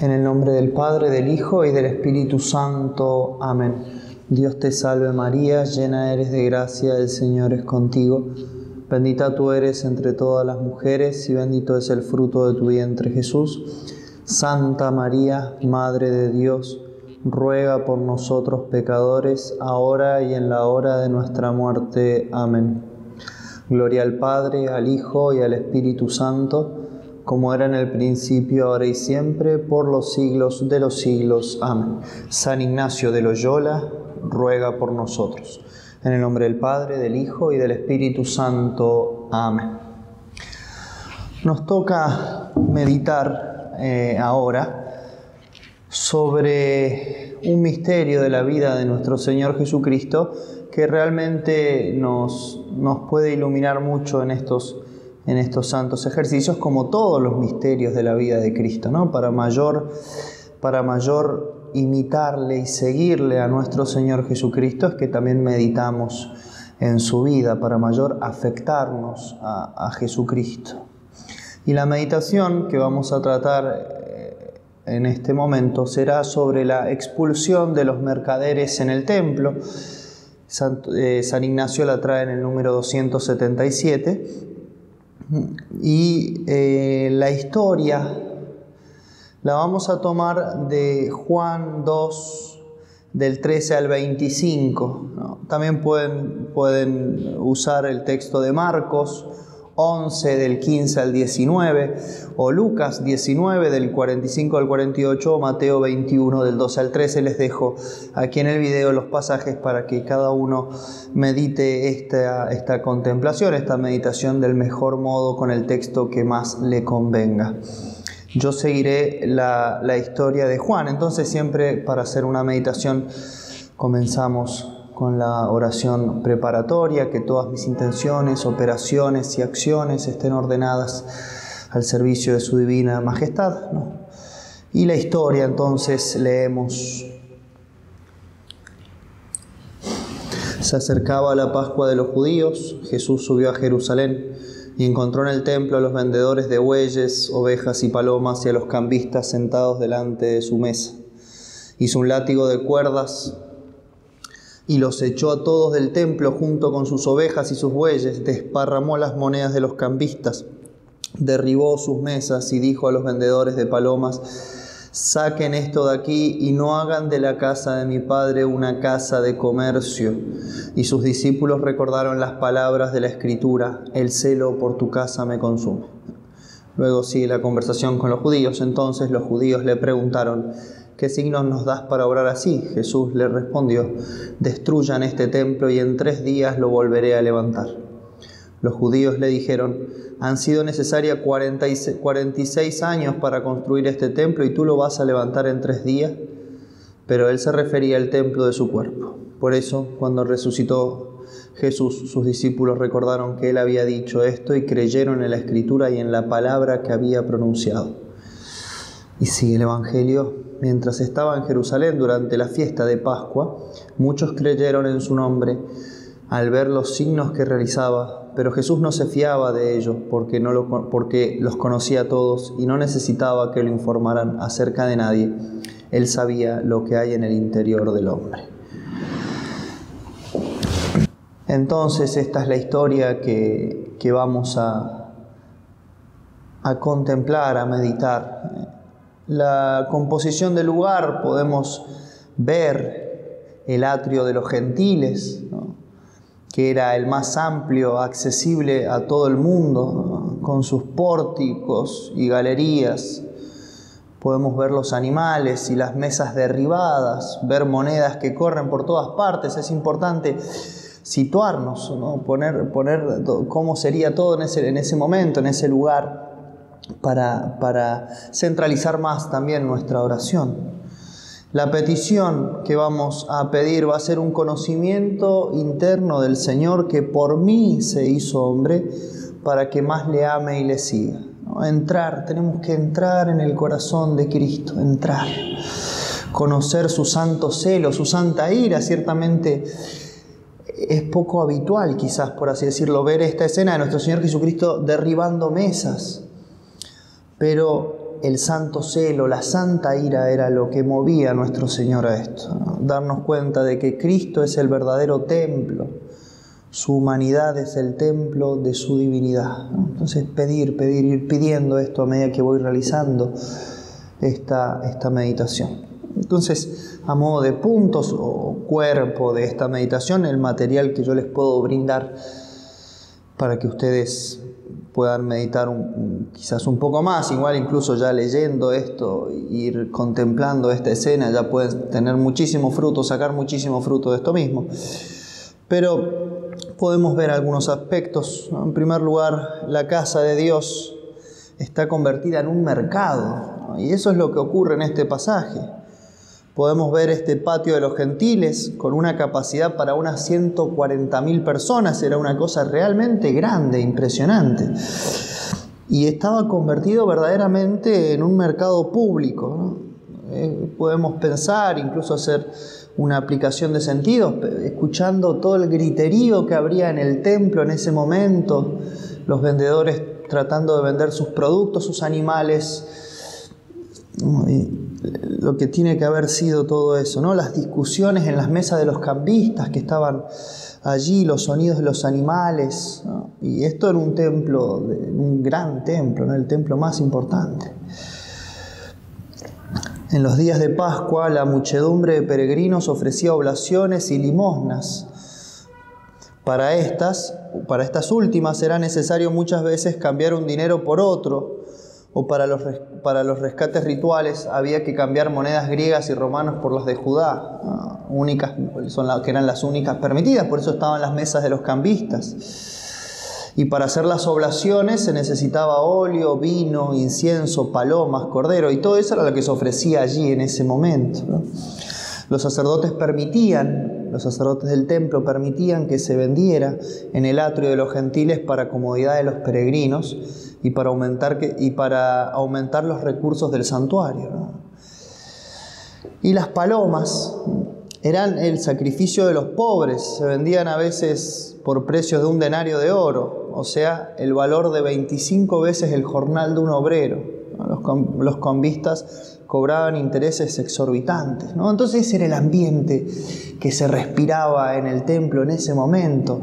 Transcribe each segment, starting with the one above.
En el nombre del Padre, del Hijo y del Espíritu Santo. Amén. Dios te salve María, llena eres de gracia, el Señor es contigo. Bendita tú eres entre todas las mujeres y bendito es el fruto de tu vientre Jesús. Santa María, Madre de Dios, ruega por nosotros pecadores, ahora y en la hora de nuestra muerte. Amén. Gloria al Padre, al Hijo y al Espíritu Santo, como era en el principio, ahora y siempre, por los siglos de los siglos. Amén. San Ignacio de Loyola, ruega por nosotros. En el nombre del Padre, del Hijo y del Espíritu Santo. Amén. Nos toca meditar ahora sobre un misterio de la vida de nuestro Señor Jesucristo que realmente nos puede iluminar mucho en estos santos ejercicios, como todos los misterios de la vida de Cristo, ¿no? Para mayor imitarle y seguirle a nuestro Señor Jesucristo es que también meditamos en su vida, para mayor afectarnos a Jesucristo. Y la meditación que vamos a tratar en este momento será sobre la expulsión de los mercaderes en el templo. San Ignacio la trae en el número 277. Y la historia la vamos a tomar de Juan 2, del 13 al 25, ¿no? También pueden usar el texto de Marcos 11, del 15 al 19, o Lucas 19, del 45 al 48, o Mateo 21, del 12 al 13. Les dejo aquí en el video los pasajes para que cada uno medite esta contemplación, esta meditación del mejor modo, con el texto que más le convenga. Yo seguiré la historia de Juan. Entonces, siempre para hacer una meditación comenzamos con la oración preparatoria, que todas mis intenciones, operaciones y acciones estén ordenadas al servicio de su divina majestad, ¿no? Y la historia, entonces, leemos. Se acercaba la Pascua de los judíos. Jesús subió a Jerusalén y encontró en el templo a los vendedores de bueyes, ovejas y palomas y a los cambistas sentados delante de su mesa. Hizo un látigo de cuerdas y los echó a todos del templo junto con sus ovejas y sus bueyes. Desparramó las monedas de los cambistas, derribó sus mesas y dijo a los vendedores de palomas: saquen esto de aquí y no hagan de la casa de mi Padre una casa de comercio. Y sus discípulos recordaron las palabras de la Escritura: el celo por tu casa me consume. Luego sigue la conversación con los judíos. Entonces los judíos le preguntaron: ¿qué signos nos das para obrar así? Jesús le respondió: destruyan este templo y en 3 días lo volveré a levantar. Los judíos le dijeron: han sido necesarios 46 años para construir este templo y tú lo vas a levantar en 3 días. Pero él se refería al templo de su cuerpo. Por eso, cuando resucitó Jesús, sus discípulos recordaron que él había dicho esto y creyeron en la Escritura y en la palabra que había pronunciado. Y sigue el Evangelio. Mientras estaba en Jerusalén durante la fiesta de Pascua, muchos creyeron en su nombre al ver los signos que realizaba, pero Jesús no se fiaba de ellos porque los conocía a todos y no necesitaba que lo informaran acerca de nadie. Él sabía lo que hay en el interior del hombre. Entonces, esta es la historia que vamos a contemplar, a meditar. La composición del lugar, podemos ver el atrio de los gentiles, ¿no?, que era el más amplio, accesible a todo el mundo, ¿no?, con sus pórticos y galerías. Podemos ver los animales y las mesas derribadas, ver monedas que corren por todas partes. Es importante situarnos, ¿no?, poner cómo sería todo en ese momento, en ese lugar, para centralizar más también nuestra oración. La petición que vamos a pedir va a ser un conocimiento interno del Señor, que por mí se hizo hombre, para que más le ame y le siga, ¿no? Tenemos que entrar en el corazón de Cristo, conocer su santo celo, su santa ira. Ciertamente es poco habitual, quizás, por así decirlo, ver esta escena de nuestro Señor Jesucristo derribando mesas. Pero el santo celo, la santa ira era lo que movía a nuestro Señor a esto, ¿no? Darnos cuenta de que Cristo es el verdadero templo, su humanidad es el templo de su divinidad, ¿no? Entonces ir pidiendo esto a medida que voy realizando esta meditación. Entonces, a modo de puntos o cuerpo de esta meditación, el material que yo les puedo brindar para que ustedes puedan meditar quizás un poco más, igual incluso ya leyendo esto, ir contemplando esta escena, ya pueden tener muchísimo fruto, sacar muchísimo fruto de esto mismo. Pero podemos ver algunos aspectos, ¿no? En primer lugar, la casa de Dios está convertida en un mercado, ¿no? Y eso es lo que ocurre en este pasaje. Podemos ver este patio de los gentiles con una capacidad para unas 140.000 personas. Era una cosa realmente grande, impresionante. Y estaba convertido verdaderamente en un mercado público, ¿no? Podemos pensar, incluso hacer una aplicación de sentidos, escuchando todo el griterío que habría en el templo en ese momento, los vendedores tratando de vender sus productos, sus animales, lo que tiene que haber sido todo eso, ¿no? Las discusiones en las mesas de los cambistas que estaban allí, los sonidos de los animales, ¿no? Y esto en un templo, un gran templo, ¿no? El templo más importante. En los días de Pascua, la muchedumbre de peregrinos ofrecía oblaciones y limosnas. Para estas últimas era necesario muchas veces cambiar un dinero por otro, o para los rescates rituales había que cambiar monedas griegas y romanas por las de Judá, que eran las únicas permitidas, por eso estaban las mesas de los cambistas. Y para hacer las oblaciones se necesitaba óleo, vino, incienso, palomas, cordero, y todo eso era lo que se ofrecía allí en ese momento, ¿no? Los sacerdotes del templo permitían que se vendiera en el atrio de los gentiles para comodidad de los peregrinos y para aumentar los recursos del santuario, ¿no? Y las palomas eran el sacrificio de los pobres, se vendían a veces por precios de 1 denario de oro, o sea, el valor de 25 veces el jornal de un obrero, ¿no? Los cambistas cobraban intereses exorbitantes, ¿no? Entonces ese era el ambiente que se respiraba en el templo en ese momento.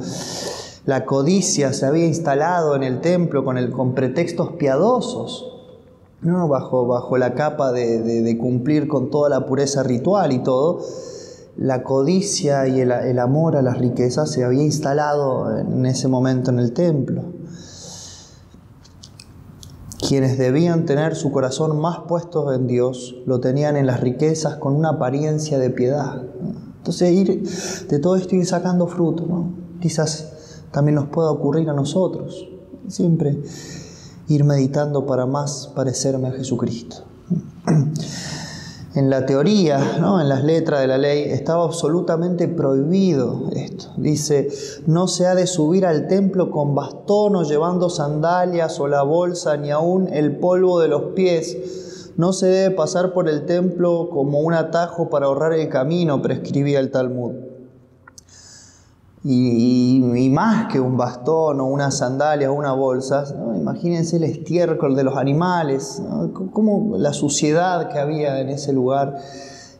La codicia se había instalado en el templo con pretextos piadosos, ¿no? Bajo la capa de cumplir con toda la pureza ritual y todo. La codicia y el amor a las riquezas se había instalado en ese momento en el templo. Quienes debían tener su corazón más puesto en Dios, lo tenían en las riquezas con una apariencia de piedad. Entonces, de todo esto ir sacando fruto, ¿no? Quizás también nos pueda ocurrir a nosotros. Siempre ir meditando para más parecerme a Jesucristo. En la teoría, ¿no? En las letras de la ley, estaba absolutamente prohibido esto. Dice, no se ha de subir al templo con bastón o llevando sandalias o la bolsa, ni aún el polvo de los pies. No se debe pasar por el templo como un atajo para ahorrar el camino, prescribía el Talmud. Y más que un bastón o una sandalia o una bolsa, ¿no? Imagínense el estiércol de los animales, ¿no? Como la suciedad que había en ese lugar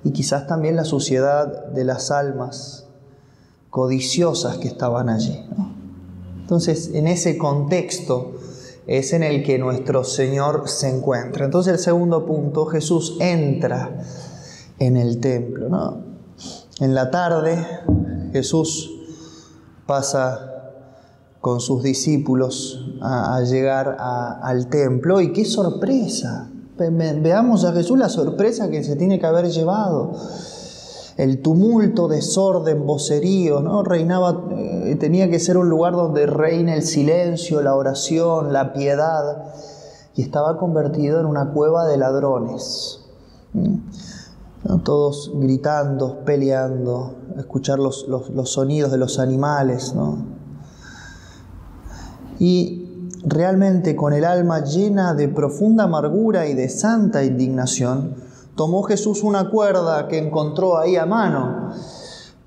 y quizás también la suciedad de las almas codiciosas que estaban allí, ¿no? Entonces, en ese contexto es en el que nuestro Señor se encuentra. Entonces, el segundo punto, Jesús entra en el templo, ¿no? En la tarde, Jesús pasa con sus discípulos a llegar al templo. ¡Y qué sorpresa! Veamos a Jesús la sorpresa que se tiene que haber llevado. El tumulto, desorden, vocerío, ¿no? Tenía que ser un lugar donde reina el silencio, la oración, la piedad. Y estaba convertido en una cueva de ladrones, ¿no? Todos gritando, peleando, escuchar los sonidos de los animales, ¿no? Y realmente con el alma llena de profunda amargura y de santa indignación, tomó Jesús una cuerda que encontró ahí a mano.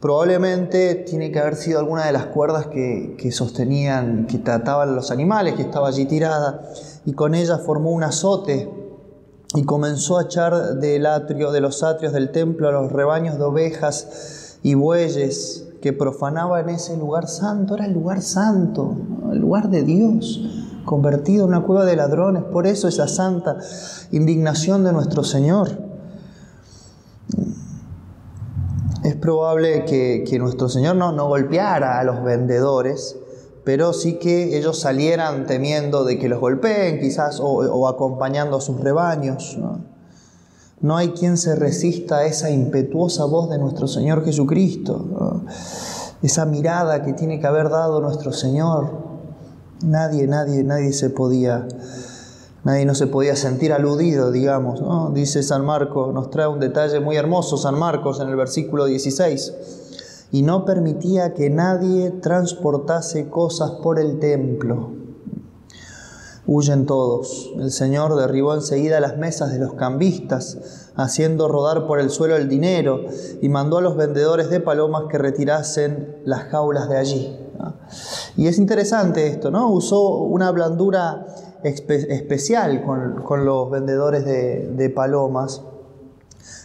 Probablemente tiene que haber sido alguna de las cuerdas que sostenían, que trataban a los animales, que estaba allí tirada, y con ella formó un azote y comenzó a echar de los atrios del templo a los rebaños de ovejas y bueyes que profanaban ese lugar santo. Era el lugar santo, ¿no? El lugar de Dios, convertido en una cueva de ladrones. Por eso esa santa indignación de nuestro Señor. Es probable que nuestro Señor no golpeara a los vendedores, pero sí que ellos salieran temiendo de que los golpeen, quizás, o acompañando a sus rebaños, ¿no? No hay quien se resista a esa impetuosa voz de nuestro Señor Jesucristo, ¿no? Esa mirada que tiene que haber dado nuestro Señor. Nadie no se podía sentir aludido, digamos, ¿no? Dice San Marcos, nos trae un detalle muy hermoso San Marcos en el versículo 16. Y no permitía que nadie transportase cosas por el templo. Huyen todos. El Señor derribó enseguida las mesas de los cambistas, haciendo rodar por el suelo el dinero, y mandó a los vendedores de palomas que retirasen las jaulas de allí. Y es interesante esto, ¿no? Usó una blandura especial con los vendedores de palomas,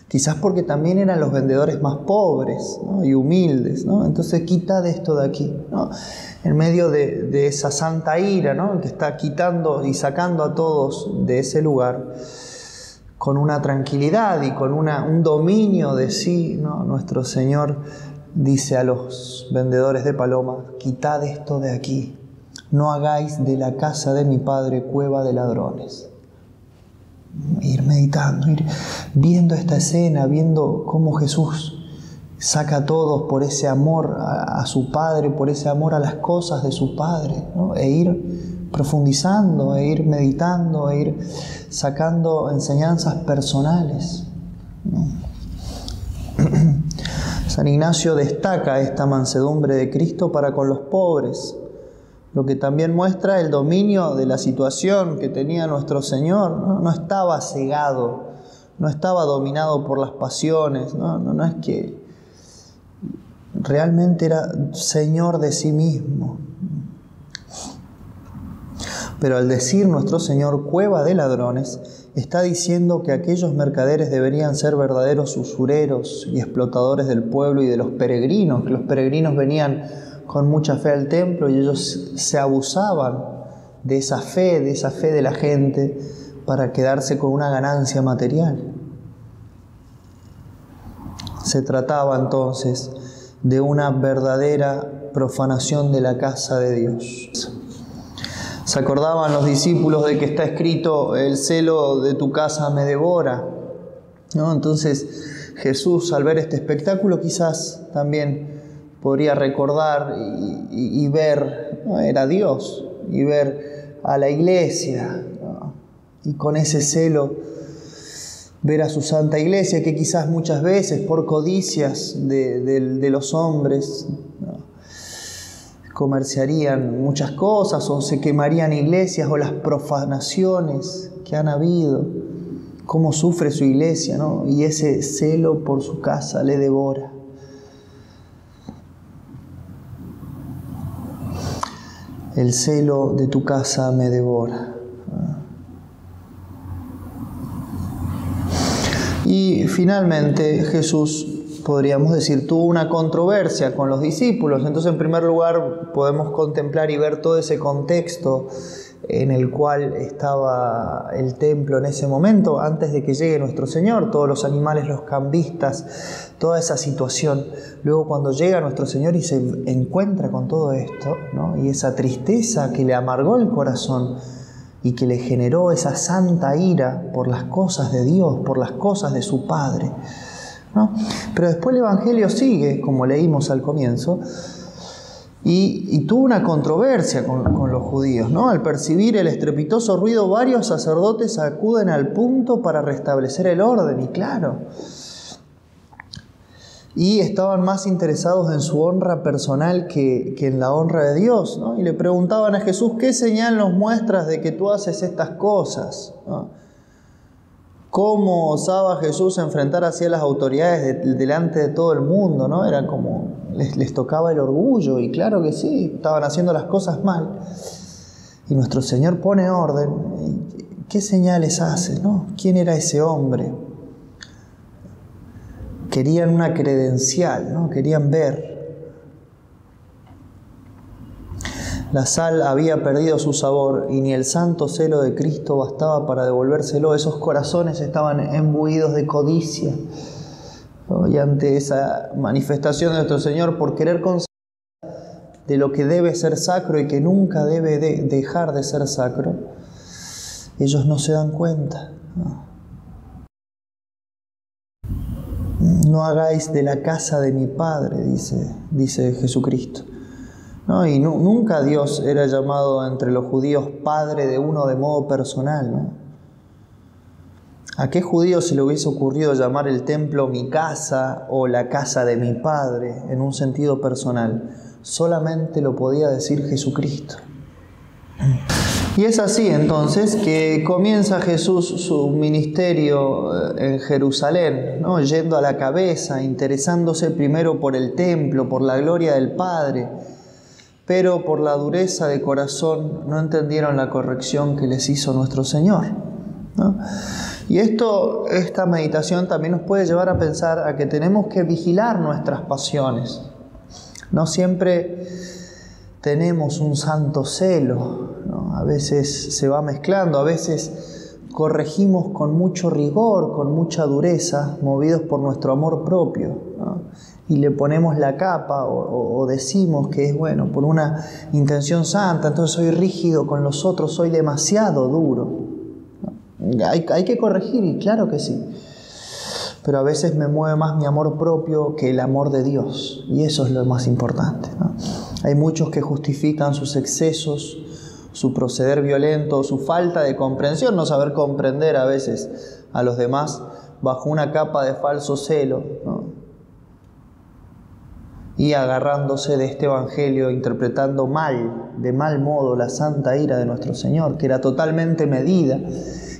quizás porque también eran los vendedores más pobres, ¿no? Y humildes, ¿no? Entonces quitad esto de aquí, ¿no? En medio de esa santa ira, ¿no? Que está quitando y sacando a todos de ese lugar con una tranquilidad y con un dominio de sí, ¿no? Nuestro Señor dice a los vendedores de palomas: quitad esto de aquí, no hagáis de la casa de mi Padre cueva de ladrones. Ir meditando, ir viendo esta escena, viendo cómo Jesús saca a todos por ese amor a su Padre, por ese amor a las cosas de su Padre, ¿no? E ir profundizando, e ir meditando, e ir sacando enseñanzas personales, ¿no? San Ignacio destaca esta mansedumbre de Cristo para con los pobres, lo que también muestra el dominio de la situación que tenía nuestro Señor, ¿no? No estaba cegado, no estaba dominado por las pasiones, no es que realmente era Señor de sí mismo. Pero al decir nuestro Señor cueva de ladrones, está diciendo que aquellos mercaderes deberían ser verdaderos usureros y explotadores del pueblo y de los peregrinos, que los peregrinos venían con mucha fe al templo y ellos se abusaban de esa fe de la gente para quedarse con una ganancia material. Se trataba entonces de una verdadera profanación de la casa de Dios. Se acordaban los discípulos de que está escrito: el celo de tu casa me devora, ¿no? Entonces Jesús, al ver este espectáculo, quizás también podría recordar y ver, ¿no? Era Dios, y ver a la iglesia, ¿no? Y con ese celo ver a su santa iglesia, que quizás muchas veces por codicias de los hombres, ¿no? Comerciarían muchas cosas, o se quemarían iglesias, o las profanaciones que han habido, cómo sufre su iglesia, ¿no? Y ese celo por su casa le devora. El celo de tu casa me devora. Y finalmente Jesús, podríamos decir, tuvo una controversia con los discípulos. Entonces, en primer lugar, podemos contemplar y ver todo ese contexto en el cual estaba el templo en ese momento, antes de que llegue nuestro Señor, todos los animales, los cambistas, toda esa situación. Luego, cuando llega nuestro Señor y se encuentra con todo esto, ¿no? Y esa tristeza que le amargó el corazón y que le generó esa santa ira por las cosas de Dios, por las cosas de su Padre, ¿no? Pero después el Evangelio sigue, como leímos al comienzo, y tuvo una controversia con los judíos, ¿no? Al percibir el estrepitoso ruido, varios sacerdotes acuden al punto para restablecer el orden, y claro, y estaban más interesados en su honra personal que en la honra de Dios, ¿no? Y le preguntaban a Jesús: ¿qué señal nos muestras de que tú haces estas cosas? ¿No? ¿Cómo osaba Jesús enfrentar así a las autoridades delante de todo el mundo, ¿no? Era como, les tocaba el orgullo, y claro que sí, estaban haciendo las cosas mal. Y nuestro Señor pone orden. ¿qué señales hace, no? ¿Quién era ese hombre? Querían una credencial, ¿no? Querían ver. La sal había perdido su sabor y ni el santo celo de Cristo bastaba para devolvérselo. Esos corazones estaban imbuidos de codicia, ¿no? Y ante esa manifestación de nuestro Señor por querer conservar de lo que debe ser sacro y que nunca debe dejar de ser sacro, ellos no se dan cuenta, ¿no? No hagáis de la casa de mi Padre, dice Jesucristo, ¿no? Y nunca Dios era llamado entre los judíos Padre de uno de modo personal, ¿no? ¿A qué judío se le hubiese ocurrido llamar el templo mi casa o la casa de mi Padre en un sentido personal? Solamente lo podía decir Jesucristo. Y es así entonces que comienza Jesús su ministerio en Jerusalén, ¿no? Yendo a la cabeza, interesándose primero por el templo, por la gloria del Padre, pero por la dureza de corazón no entendieron la corrección que les hizo nuestro Señor, ¿no? Y esta meditación también nos puede llevar a pensar a que tenemos que vigilar nuestras pasiones. No siempre tenemos un santo celo, ¿no? A veces se va mezclando, a veces corregimos con mucho rigor, con mucha dureza, movidos por nuestro amor propio, ¿no? Y le ponemos la capa o decimos que es bueno por una intención santa, entonces soy rígido con los otros, soy demasiado duro, ¿no? Hay que corregir, y claro que sí. Pero a veces me mueve más mi amor propio que el amor de Dios. Y eso es lo más importante, ¿no? Hay muchos que justifican sus excesos, su proceder violento, su falta de comprensión, no saber comprender a veces a los demás bajo una capa de falso celo, ¿no? Y agarrándose de este evangelio, interpretando de mal modo la santa ira de nuestro Señor, que era totalmente medida,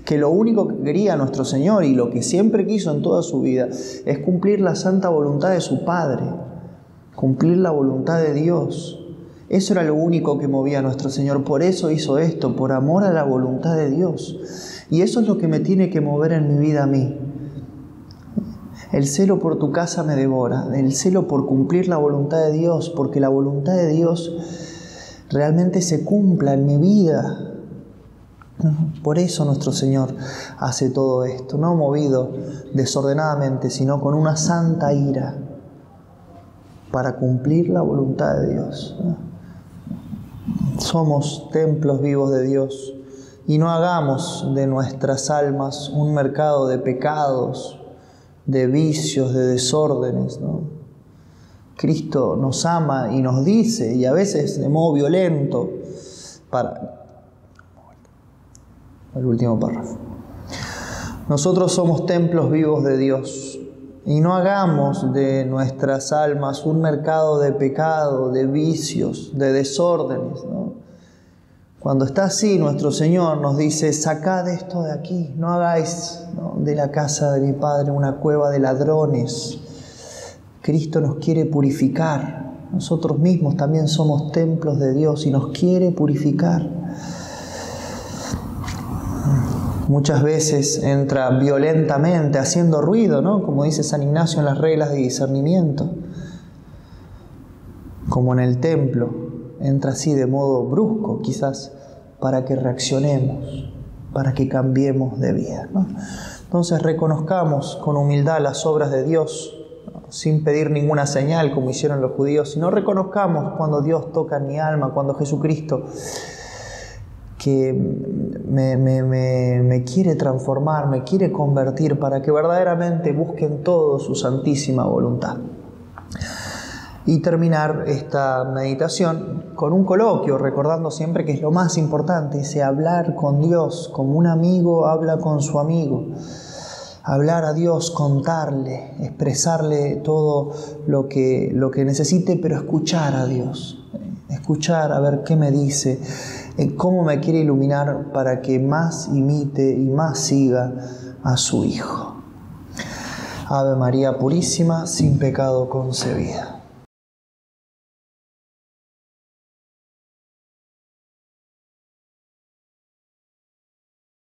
que lo único que quería nuestro Señor y lo que siempre quiso en toda su vida es cumplir la santa voluntad de su Padre, cumplir la voluntad de Dios. Eso era lo único que movía a nuestro Señor. Por eso hizo esto, por amor a la voluntad de Dios. Y eso es lo que me tiene que mover en mi vida a mí. El celo por tu casa me devora, el celo por cumplir la voluntad de Dios, porque la voluntad de Dios realmente se cumpla en mi vida. Por eso nuestro Señor hace todo esto, no movido desordenadamente, sino con una santa ira, para cumplir la voluntad de Dios. Somos templos vivos de Dios, y no hagamos de nuestras almas un mercado de pecados, de vicios, de desórdenes, ¿no? Cristo nos ama y nos dice, y a veces de modo violento, el último párrafo. Nosotros somos templos vivos de Dios, y no hagamos de nuestras almas un mercado de pecado, de vicios, de desórdenes, ¿no? Cuando está así, nuestro Señor nos dice, sacad esto de aquí, no hagáis, ¿no?, de la casa de mi Padre una cueva de ladrones. Cristo nos quiere purificar. Nosotros mismos también somos templos de Dios y nos quiere purificar. Muchas veces entra violentamente, haciendo ruido, ¿no?, como dice San Ignacio en las reglas de discernimiento. Como en el templo, entra así de modo brusco, quizás, para que reaccionemos, para que cambiemos de vida, ¿no? Entonces reconozcamos con humildad las obras de Dios, ¿no?, sin pedir ninguna señal como hicieron los judíos, sino reconozcamos cuando Dios toca en mi alma, cuando Jesucristo, que me quiere transformar, me quiere convertir, para que verdaderamente busque en todo su santísima voluntad. Y terminar esta meditación con un coloquio, recordando siempre que es lo más importante, ese hablar con Dios, como un amigo habla con su amigo. Hablar a Dios, contarle, expresarle todo lo que necesite, pero escuchar a Dios. Escuchar a ver qué me dice, cómo me quiere iluminar para que más imite y más siga a su Hijo. Ave María Purísima, sin pecado concebida.